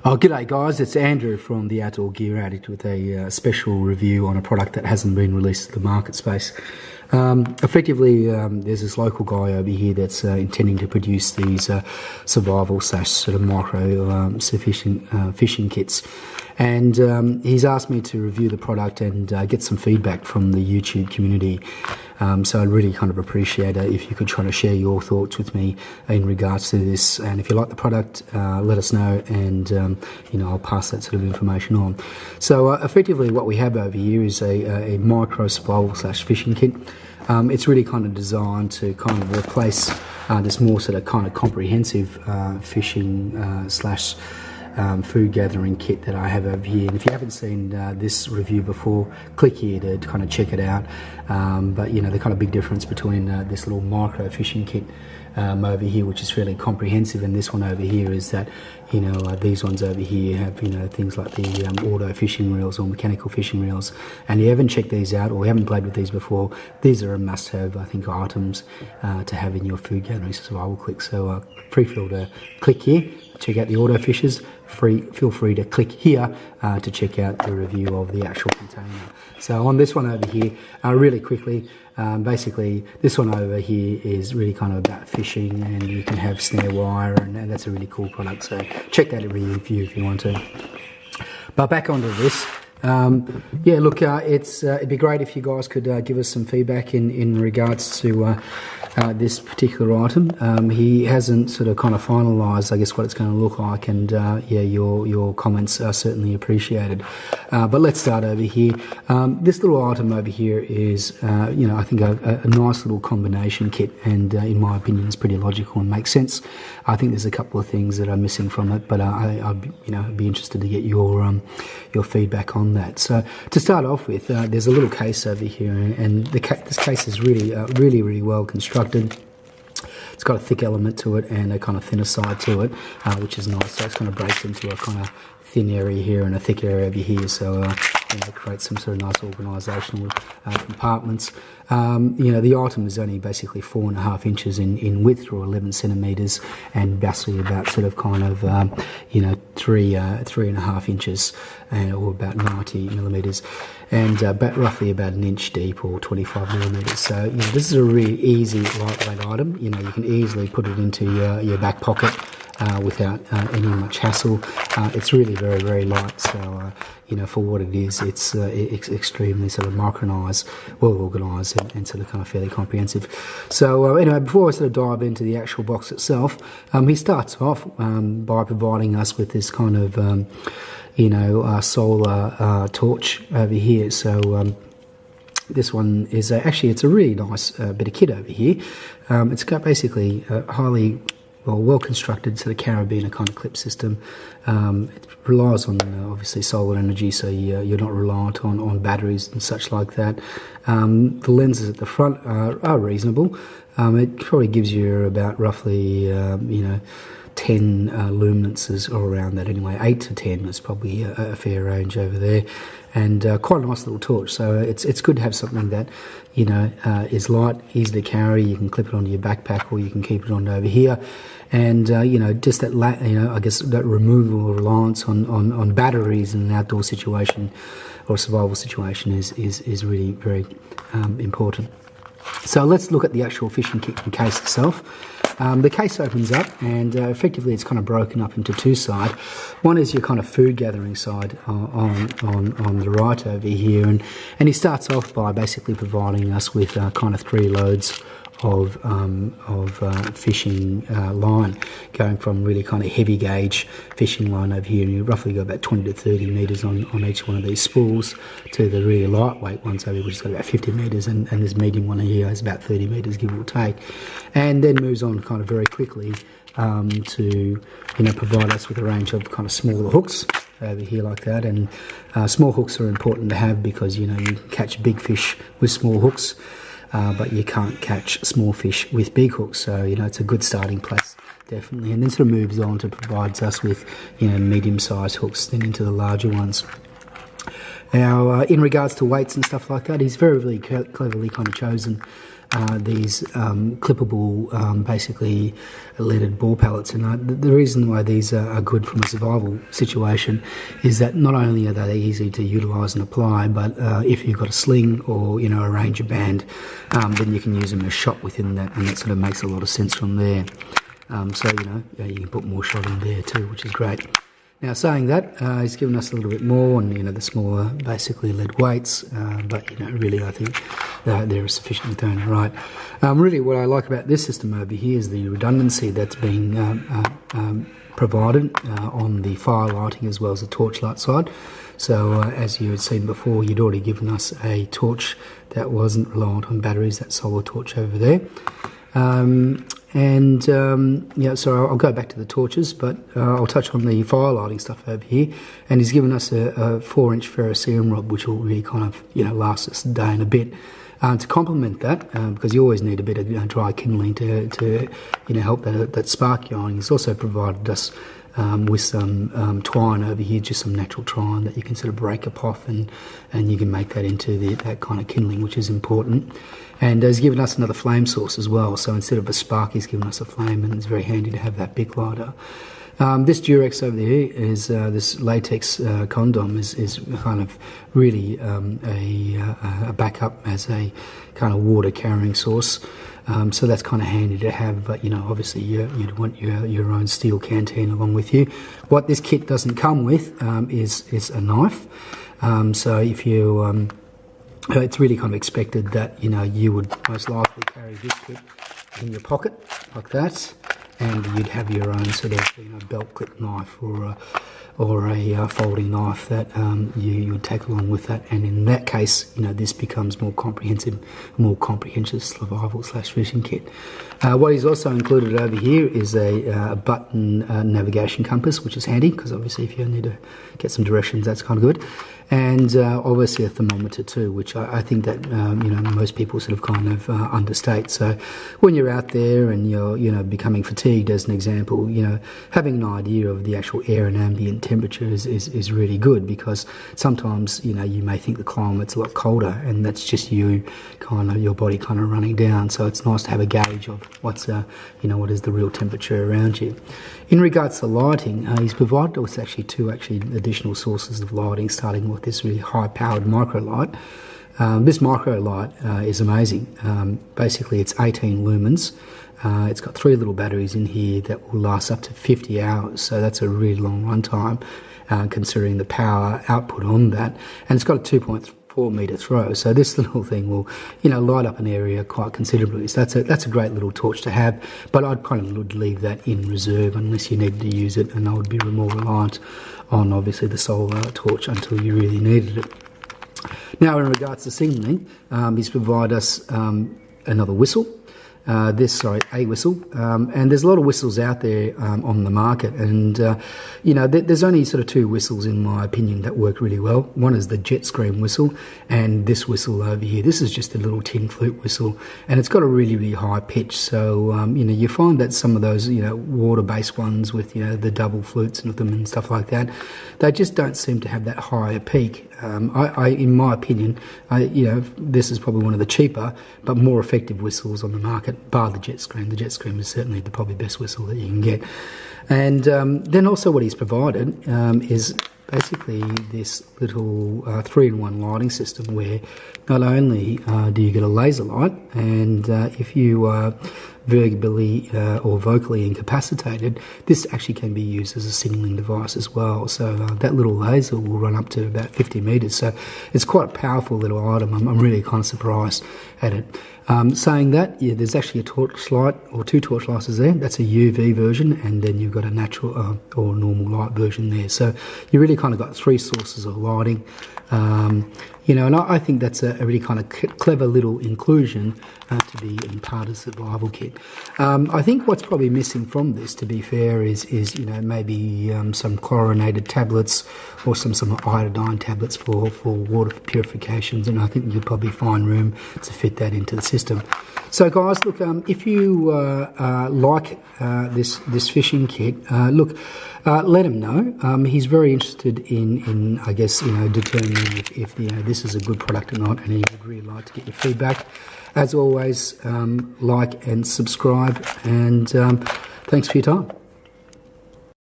Oh, g'day guys, it's Andrew from the Outdoor Gear Addict with a special review on a product that hasn't been released to the market space. Effectively, there's this local guy over here that's intending to produce these survival / sort of micro sufficient fishing kits. And he's asked me to review the product and get some feedback from the YouTube community. So I'd really kind of appreciate it if you could try to share your thoughts with me in regards to this. And if you like the product, let us know, and I'll pass that sort of information on. So effectively, what we have over here is a micro survival / fishing kit. It's really kind of designed to kind of replace this more sort of kind of comprehensive fishing / food gathering kit that I have over here. And if you haven't seen this review before, click here to kind of check it out. But the kind of big difference between this little micro fishing kit over here, which is fairly comprehensive, and this one over here is that these ones over here have things like the auto fishing reels or mechanical fishing reels. And if you haven't checked these out or haven't played with these before, these are a must-have, I think, items to have in your food gathering survival kit. So feel to click here, check out the auto fishers. Feel free to click here to check out the review of the actual container. So on this one over here, really quickly, basically this one over here is really kind of about fishing, and you can have snare wire, and that's a really cool product. So check that review if you want to. But back onto this. It'd be great if you guys could give us some feedback in regards to this particular item. He hasn't sort of kind of finalised, I guess, what it's going to look like, and your comments are certainly appreciated. But let's start over here. This little item over here is, I think a nice little combination kit, and in my opinion, it's pretty logical and makes sense. I think there's a couple of things that are missing from it, but I'd be interested to get your feedback on that. So to start off with, there's a little case over here, and this case is really well constructed. It's got a thick element to it and a kind of thinner side to it, which is nice. So it's kind of breaks into a kind of thin area here and a thick area over here, so it creates some sort of nice organisational compartments. The item is only basically 4.5 inches in width, or 11 centimetres, and basically about sort of kind of 3.5 inches, or about 90 millimetres, and roughly about an inch deep, or 25 millimetres. So this is a really easy, lightweight item. You can easily put it into your back pocket without any much hassle. It's really very light, so for what it is, it's extremely sort of micronised, well organised, and sort of kind of fairly comprehensive. So anyway, before I sort of dive into the actual box itself, he starts off by providing us with this kind of solar torch over here. So this one is actually, it's a really nice bit of kit over here. It's got basically highly well constructed sort of carabiner kind of clip system. It relies on obviously solar energy, so you're not reliant on batteries and such like that. The lenses at the front are reasonable. It probably gives you about roughly 10 luminances, or around that anyway. 8 to 10 is probably a fair range over there, and quite a nice little torch. So it's good to have something that is light, easy to carry. You can clip it onto your backpack, or you can keep it on over here. And just that I guess that removal of reliance on batteries in an outdoor situation or survival situation is really very important. So let's look at the actual fishing kit and case itself. The case opens up, and effectively it's kind of broken up into two sides. One is your kind of food gathering side on the right over here, and he starts off by basically providing us with kind of 3 loads of fishing line, going from really kind of heavy gauge fishing line over here, and you roughly go about 20 to 30 metres on each one of these spools, to the really lightweight ones over here, which has got about 50 metres, and this medium one here is about 30 metres, give or take, and then moves on kind of very quickly to provide us with a range of kind of smaller hooks over here like that. And small hooks are important to have, because you can catch big fish with small hooks, but you can't catch small fish with big hooks. So it's a good starting place, definitely. And then sort of moves on to provides us with medium-sized hooks, then into the larger ones. Now, in regards to weights and stuff like that, he's very cleverly kind of chosen these clippable, basically leaded ball pellets. And the reason why these are good from a survival situation is that not only are they easy to utilise and apply, but if you've got a sling or a Ranger band, then you can use them as shot within that, and that sort of makes a lot of sense from there. So you can put more shot in there too, which is great. Now, saying that, he's given us a little bit more, and the smaller, basically lead weights, but really, I think they're sufficiently thrown right. Really, what I like about this system over here is the redundancy that's being provided on the fire lighting as well as the torch light side. So, as you had seen before, you'd already given us a torch that wasn't reliant on batteries, that solar torch over there. So I'll go back to the torches, but I'll touch on the fire lighting stuff over here. And he's given us a 4-inch ferrocerium rod, which will really kind of, last us a day and a bit. To complement that, because you always need a bit of dry kindling to help that spark going. He's also provided us with some twine over here, just some natural twine that you can sort of break up off, and you can make that into that kind of kindling, which is important. And he's given us another flame source as well, so instead of a spark, he's given us a flame, and it's very handy to have that big lighter. This Durex over here is this latex condom is kind of really a backup as a kind of water carrying source. So that's kind of handy to have, but obviously you'd want your own steel canteen along with you. What this kit doesn't come with is a knife. So if you it's really kind of expected that you would most likely carry this kit in your pocket like that, and you'd have your own sort of belt clip knife or a folding knife that you would take along with that. And in that case, this becomes more comprehensive survival/fishing kit. What he's also included over here is a button navigation compass, which is handy because obviously if you need to get some directions, that's kind of good. And obviously a thermometer too, which I think that most people sort of kind of understate. So when you're out there and you're becoming fatigued, as an example, having an idea of the actual air and ambient temperature is really good, because sometimes you may think the climate's a lot colder, and that's just your body kind of running down. So it's nice to have a gauge of what is the real temperature around you. In regards to lighting, he's provided us two additional sources of lighting, starting with this really high-powered micro light. This micro light is amazing. Basically, it's 18 lumens. It's got 3 little batteries in here that will last up to 50 hours, so that's a really long runtime, considering the power output on that. And it's got a 2.4 metre throw, so this little thing will, light up an area quite considerably. So that's a great little torch to have, but I'd kind of leave that in reserve unless you needed to use it, and I would be more reliant on obviously the solar torch until you really needed it. Now, in regards to signaling, he's provided us another whistle. A whistle, and there's a lot of whistles out there on the market, and there's only sort of 2 whistles in my opinion that work really well. One is the Jet Scream whistle, and this whistle over here. This is just a little tin flute whistle, and it's got a really, really high pitch. So you find that some of those water-based ones with the double flutes with them and stuff like that, they just don't seem to have that higher peak. In my opinion, this is probably one of the cheaper but more effective whistles on the market, bar the Jet Scream. The Jet Scream is certainly the probably best whistle that you can get. And then also what he's provided is basically this little 3-in-1 lighting system, where not only do you get a laser light, and if you are verbally or vocally incapacitated, this actually can be used as a signalling device as well. So that little laser will run up to about 50 metres. So it's quite a powerful little item. I'm really kind of surprised at it. Saying that, there's actually a torch light or 2 torch lights there. That's a UV version, and then you've got a natural or normal light version there. So you really kind of got 3 sources of lighting. And I think that's a really kind of clever little inclusion to be in part of the survival kit. I think what's probably missing from this, to be fair, is maybe some chlorinated tablets or some iodine tablets for water purifications, and I think you'd probably find room to fit that into the system. So guys, look, if you like this fishing kit, let him know. He's very interested in I guess, determining if this is a good product or not, and he would really like to get your feedback. As always, like and subscribe, and thanks for your time.